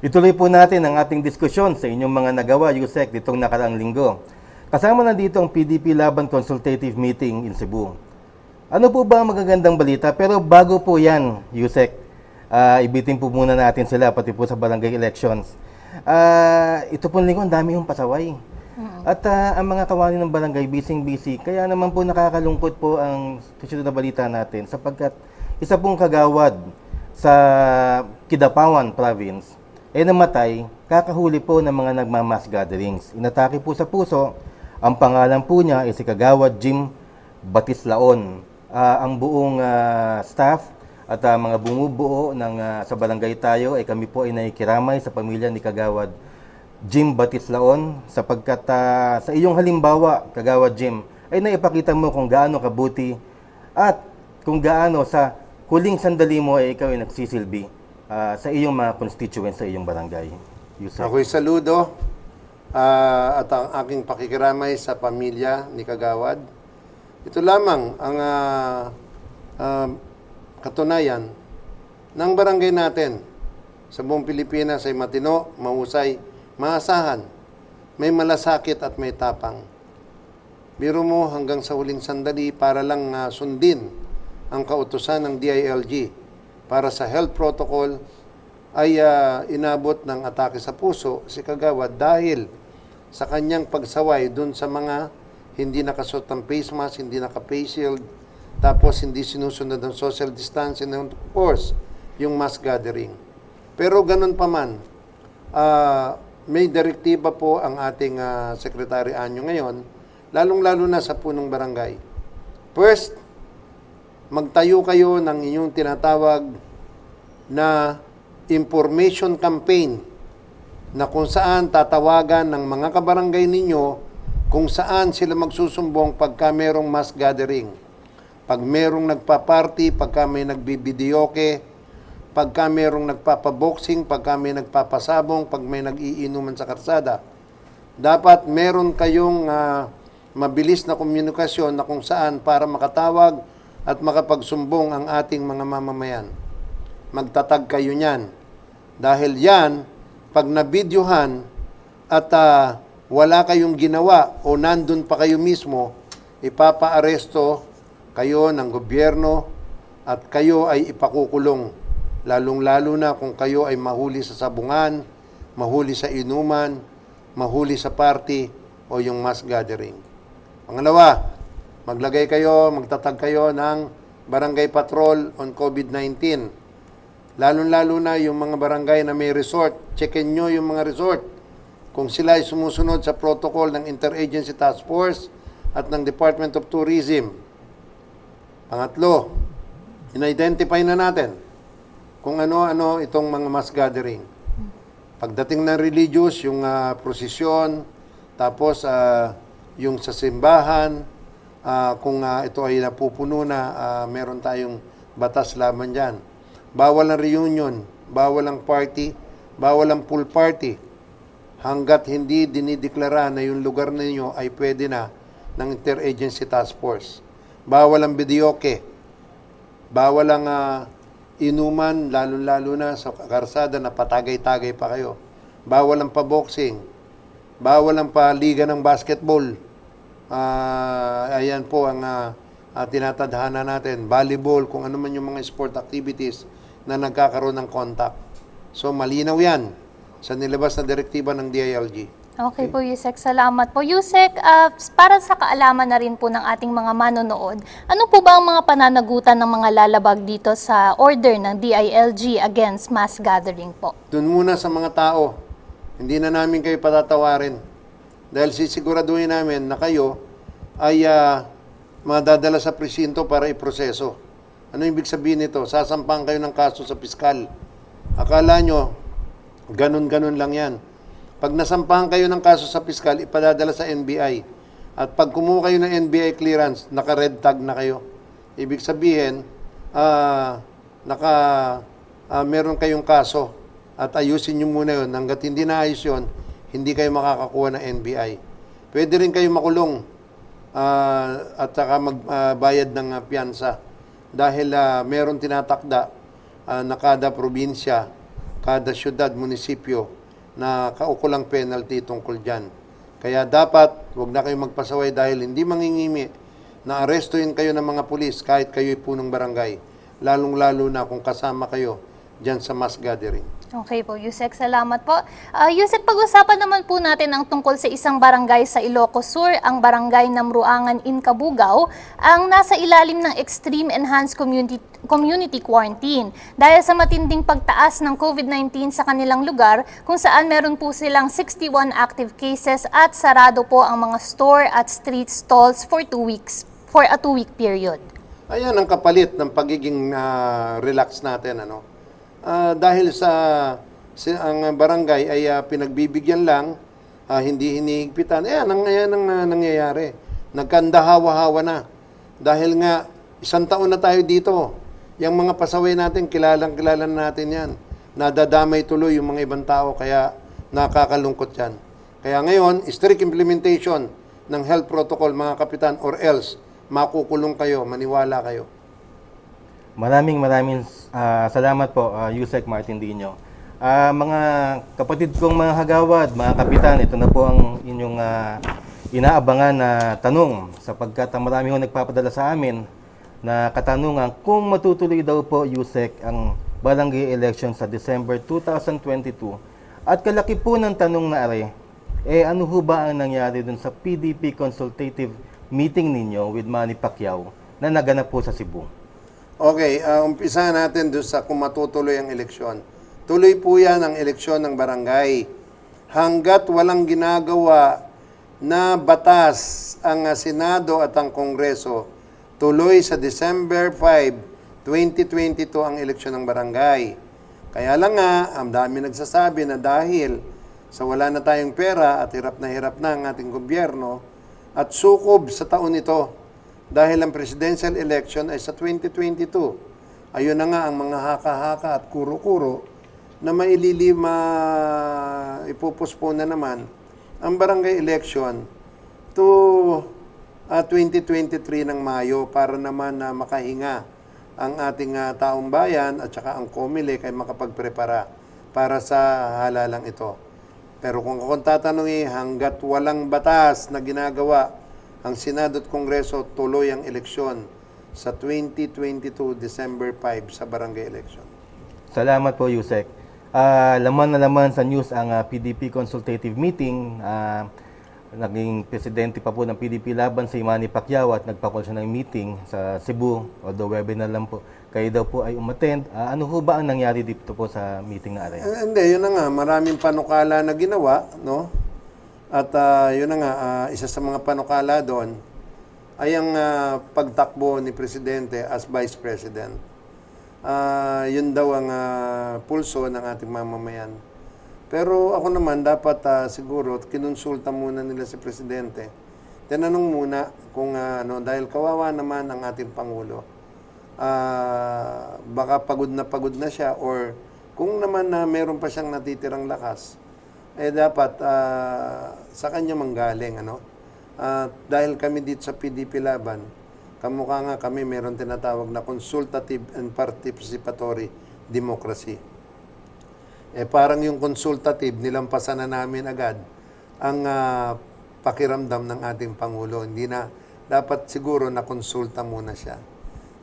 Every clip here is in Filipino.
Ituloy po natin ang ating diskusyon sa inyong mga nagawa, Yusek, ditong nakaraang linggo. Kasama na dito ang PDP Laban Consultative Meeting in Cebu. Ano po ba ang magagandang balita? Pero bago po yan, Yusek, ibitin po muna natin sila, pati po sa barangay elections. Ito po linggo, ang dami yung pasaway. At ang mga kawani ng barangay, busy. Kaya naman po nakakalungkot po ang susunod na balita natin sapagkat isa pong kagawad sa Kidapawan Province ay namatay kakahuli po ng mga nagmamass gatherings. Inatake po sa puso, ang pangalan po niya ay si Kagawad Jim Batislaon. Ang buong staff at mga bumubuo ng sa barangay tayo ay kami po ay nakikiramay sa pamilya ni Kagawad Jim Batislaon sapagkat sa iyong halimbawa, Kagawad Jim, ay naipakita mo kung gaano kabuti at kung gaano sa huling sandali mo ay ikaw ay nagsisilbi sa iyong mga constituents sa iyong barangay. Yusek. Ako'y saludo at ang aking pakikiramay sa pamilya ni Kagawad. Ito lamang ang katunayan ng barangay natin sa buong Pilipinas ay matino, mahusay, maasahan, may malasakit at may tapang. Biro mo hanggang sa huling sandali para lang sundin ang kautusan ng DILG para sa health protocol ay inabot ng atake sa puso si Kagawad dahil sa kanyang pagsaway dun sa mga hindi nakasuot ng face mask, hindi naka-face shield, tapos hindi sinusunod ng social distancing and of course, yung mass gathering. Pero ganun pa man, may direktiba po ang ating Secretary Anyo ngayon, lalong-lalo na sa punong barangay. First, magtayo kayo ng inyong tinatawag na information campaign na kung saan tatawagan ng mga kabarangay ninyo kung saan sila magsusumbong pagka merong mass gathering. Pag merong nagpa-party, pagka may nagbibideoke, pagka merong nagpapaboxing, pagka may nagpapasabong, pag may nag-iinuman sa karsada. Dapat meron kayong mabilis na komunikasyon na kung saan para makatawag at makapagsumbong ang ating mga mamamayan. Magtatag kayo niyan. Dahil yan, pag nabidyohan at wala kayong ginawa o nandun pa kayo mismo, ipapaaresto kayo ng gobyerno at kayo ay ipakukulong. Lalong-lalo na kung kayo ay mahuli sa sabungan, mahuli sa inuman, mahuli sa party o yung mass gathering. Pangalawa, magtatag kayo ng barangay patrol on COVID-19. Lalo-lalo na yung mga barangay na may resort, checkin nyo yung mga resort. Kung sila ay sumusunod sa protocol ng Interagency Task Force at ng Department of Tourism. Pangatlo, in-identify na natin kung ano-ano itong mga mass gathering. Pagdating ng religious, yung prosesyon, tapos yung sa simbahan, kung ito ay napupuno na, meron tayong batas laban dyan. Bawal ang reunion, bawal ang party, bawal ang pool party. Hanggat hindi dinideklara na yung lugar ninyo ay pwede na ng Interagency Task Force. Bawal ang videoke, bawal ang inuman, lalo-lalo na sa karsada na patagay-tagay pa kayo. Bawal ang pa-boxing, bawal ang paliga ng basketball. Ayan po ang tinatadhana natin. Volleyball, kung ano man yung mga sport activities na nagkakaroon ng contact. So, malinaw yan sa nilabas na direktiba ng DILG. Okay po, Yusek. Salamat po. Yusek, para sa kaalaman na rin po ng ating mga manonood, ano po ba ang mga pananagutan ng mga lalabag dito sa order ng DILG against mass gathering po? Doon muna sa mga tao, hindi na namin kayo patatawarin. Dahil sisiguraduhin namin na kayo ay madadala sa presinto para iproseso. Ano ibig sabihin nito? Sasampang kayo ng kaso sa piskal. Akala nyo, ganun-ganun lang yan. Pag nasampahan kayo ng kaso sa piskal, ipadadala sa NBI. At pag kumuha kayo ng NBI clearance, naka-red tag na kayo. Ibig sabihin, meron kayong kaso. At ayusin nyo muna yun. Hanggat hindi naayos yun, hindi kayo makakakuha ng NBI. Pwede rin kayo makulong at saka magbayad ng piyansa. Dahil meron tinatakda na kada probinsya, kada syudad, munisipyo na kaukulang penalty tungkol dyan. Kaya dapat, huwag na kayong magpasaway dahil hindi mangingimi na arestuin kayo ng mga pulis kahit kayo'y punong barangay. Lalong-lalo na kung kasama kayo dyan sa mass gathering. Okay po, Yusek, salamat po. Yusek, pag-usapan naman po natin ang tungkol sa isang barangay sa Ilocos Sur, ang barangay Namruangan in Cabugao, ang nasa ilalim ng Extreme Enhanced Community Quarantine dahil sa matinding pagtaas ng COVID-19 sa kanilang lugar kung saan meron po silang 61 active cases at sarado po ang mga store at street stalls for a 2-week period. Ayan ang kapalit ng pagiging relax natin, ano? Dahil ang barangay ay pinagbibigyan lang, hindi hinihigpitan. Ayan ang nangyayari. Nagkandahawa-hawa na. Dahil nga, 1 taon na tayo dito. Yung mga pasaway natin, kilalang-kilala natin yan. Nadadamay tuloy yung mga ibang tao, kaya nakakalungkot yan. Kaya ngayon, strict implementation ng health protocol, mga kapitan, or else, makukulong kayo, maniwala kayo. Maraming salamat po, Yusek Martin Dino. Mga kapatid kong mga hagawad, mga kapitan, ito na po ang inyong inaabangan na tanong sapagkat marami ho nagpapadala sa amin na katanungan kung matutuloy daw po, Yusek, ang barangay election sa December 2022. At kalaki po ng tanong na are, ano ho ba ang nangyari dun sa PDP consultative meeting ninyo with Manny Pacquiao na naganap po sa Cebu? Okay, umpisa natin doon sa kung matutuloy ang eleksyon. Tuloy po yan ang eleksyon ng barangay. Hanggat walang ginagawa na batas ang Senado at ang Kongreso, tuloy sa December 5, 2022 ang eleksyon ng barangay. Kaya lang nga, ang dami nagsasabi na dahil sa wala na tayong pera at hirap na ang ating gobyerno at sukob sa taon ito, dahil ang presidential election ay sa 2022. Ayun na nga ang mga haka-haka at kuro-kuro na ipupospone na naman ang barangay election to 2023 ng Mayo para naman na makahinga ang ating taong bayan at saka ang COMELEC ay makapagprepara para sa halalang ito. Pero kung tatanungin, hanggat walang batas na ginagawa ang Senado at Kongreso, tuloy ang eleksyon sa 2022 December 5 sa barangay election. Salamat po, Yusek. Laman na laman sa news ang PDP consultative meeting. Naging presidente pa po ng PDP laban si Manny Pacquiao at nagpakol siya ng meeting sa Cebu. Although webinar lang po, kayo daw po ay umattend. Ano ho ba ang nangyari dito po sa meeting na area? Hindi, yun na nga. Maraming panukala na ginawa, no? At yun na nga, isa sa mga panukala doon ay ang pagtakbo ni Presidente as Vice President. Yun daw ang pulso ng ating mamamayan. Pero ako naman, dapat siguro, kinonsulta muna nila si Presidente. Tinanong muna kung dahil kawawa naman ang ating Pangulo. Baka pagod na siya or kung naman na meron pa siyang natitirang lakas, dapat sa kanya manggaling, dahil kami dito sa PDP Laban, kamukha nga kami meron tinatawag na consultative and participatory democracy. Parang yung consultative, nilampasan na namin agad ang pakiramdam ng ating Pangulo. Hindi na, dapat siguro na konsulta muna siya.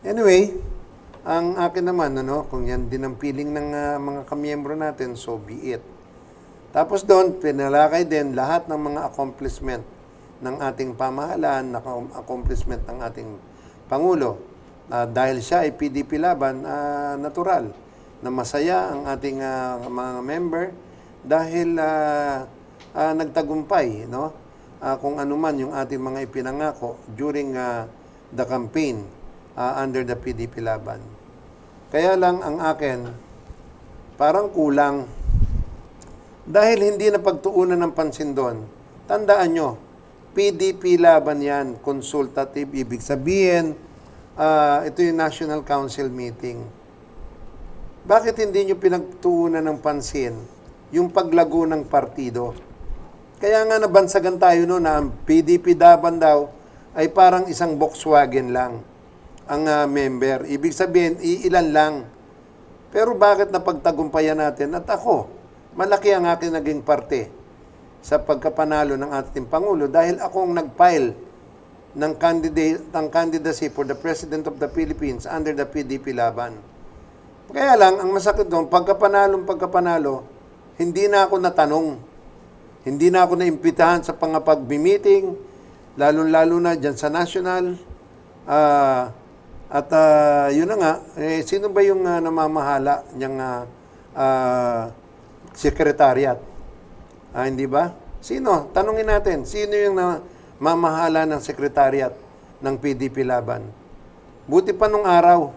Anyway, ang akin naman, kung yan din ang feeling ng mga kamiyembro natin, so be it. Tapos doon, pinalakay din lahat ng mga accomplishment ng ating pamahalaan, accomplishment ng ating Pangulo. Dahil siya ay PDP Laban, natural na masaya ang ating mga member dahil nagtagumpay, kung ano man yung ating mga ipinangako during the campaign under the PDP Laban. Kaya lang ang akin, parang kulang. Dahil hindi na pagtuunan ng pansin doon, tandaan nyo, PDP Laban yan, consultative, ibig sabihin, ito yung National Council meeting. Bakit hindi nyo pinagtuunan ng pansin yung paglago ng partido? Kaya nga nabansagan tayo na ang PDP Laban daw ay parang isang Volkswagen lang ang member. Ibig sabihin, ilan lang. Pero bakit napagtagumpayan natin? At ako, malaki ang aking naging parte sa pagkapanalo ng ating Pangulo dahil akong nag-file ng candidacy for the President of the Philippines under the PDP Laban. Kaya lang, ang masakit doon, pagkapanalo, hindi na ako natanong. Hindi na ako naimbitahan sa pangapag-meeting, lalo-lalo na dyan sa national. Yun na nga, sino ba yung namamahala niyang secretariat? Hindi ba? Sino? Tanungin natin, sino yung namamahala ng secretariat ng PDP Laban? Buti pa nung araw,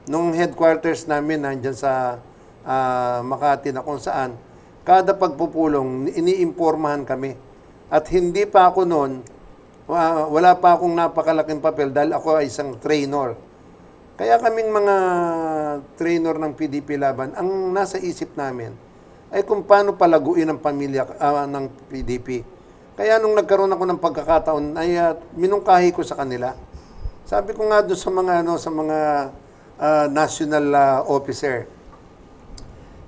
nung headquarters namin nandyan sa Makati na kung saan, kada pagpupulong, iniimpormahan kami. At hindi pa ako noon, wala pa akong napakalaking papel dahil ako ay isang trainer. Kaya kaming mga trainer ng PDP Laban, ang nasa isip namin ay kung paano palaguin ang pamilya ng PDP. Kaya nung nagkaroon ako ng pagkakataon, ay minungkahi ko sa kanila. Sabi ko nga doon sa mga national officer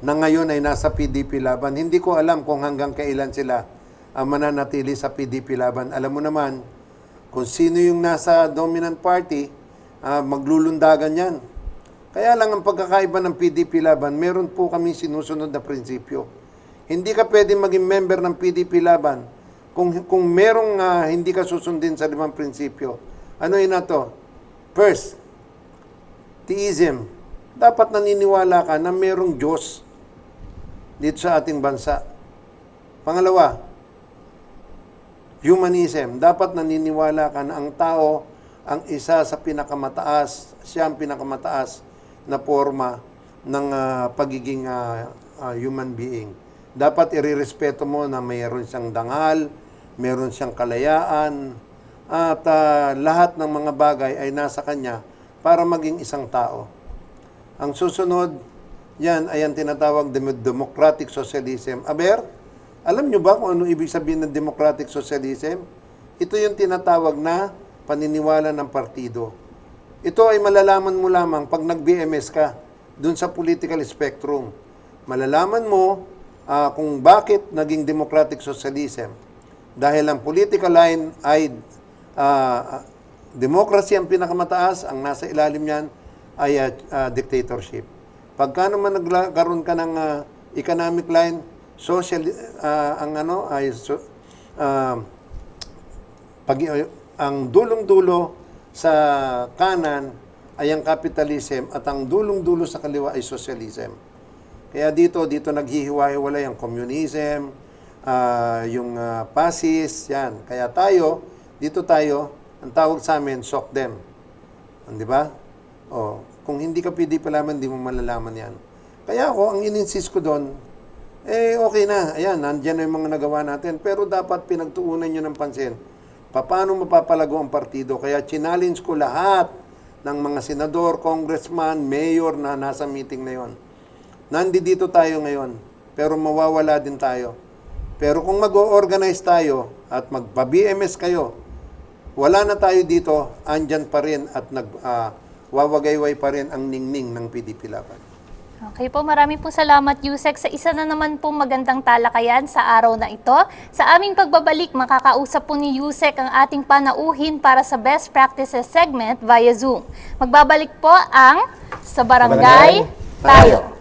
na ngayon ay nasa PDP Laban, hindi ko alam kung hanggang kailan sila mananatili sa PDP Laban. Alam mo naman, kung sino yung nasa dominant party, maglulundagan yan. Kaya lang ang pagkakaiba ng PDP Laban, meron po kami sinusunod na prinsipyo. Hindi ka pwede maging member ng PDP Laban kung merong hindi ka susundin sa 5 prinsipyo. Ano yun na to? First, theism. Dapat naniniwala ka na merong Diyos dito sa ating bansa. Pangalawa, humanism. Dapat naniniwala ka na ang tao ang isa sa pinakamataas, siya ang pinakamataas na forma ng pagiging human being. Dapat irerespeto mo na mayroon siyang dangal, mayroon siyang kalayaan, at lahat ng mga bagay ay nasa kanya para maging isang tao. Ang susunod, yan ay ang tinatawag democratic socialism. Aber, alam nyo ba kung ano ibig sabihin ng democratic socialism? Ito yung tinatawag na paniniwala ng partido. Ito ay malalaman mo lamang pag nag-BMS ka dun sa political spectrum. Malalaman mo kung bakit naging democratic socialism. Dahil ang political line ay democracy ang pinakamataas, ang nasa ilalim niyan ay dictatorship. Pagka naman nagkaroon ka ng economic line, social ang dulong-dulo sa kanan ay ang capitalism at ang dulong-dulo sa kaliwa ay socialism. Kaya dito naghihiwa-hiwalay ang communism, yung fascist, yan. Kaya dito tayo, ang tawag sa amin, shock them. Di ba? Kung hindi ka PDP Laban, hindi mo malalaman yan. Kaya ako, ang in-insist ko doon, okay na. Ayan, nandyan na yung mga nagawa natin. Pero dapat pinagtuunan nyo ng pansin. Paano mapapalago ang partido? Kaya challenge ko lahat ng mga senador, congressman, mayor na nasa meeting na yon. Nandito tayo ngayon, pero mawawala din tayo. Pero kung mag-organize tayo at magpa-BMS kayo, wala na tayo dito, andyan pa rin at wawagayway pa rin ang ningning ng PDP Laban. Okay po, maraming po salamat Yusek sa isa na naman po magandang talakayan sa araw na ito. Sa aming pagbabalik, makakausap po ni Yusek ang ating panauhin para sa Best Practices segment via Zoom. Magbabalik po ang Sa Barangay Tayo.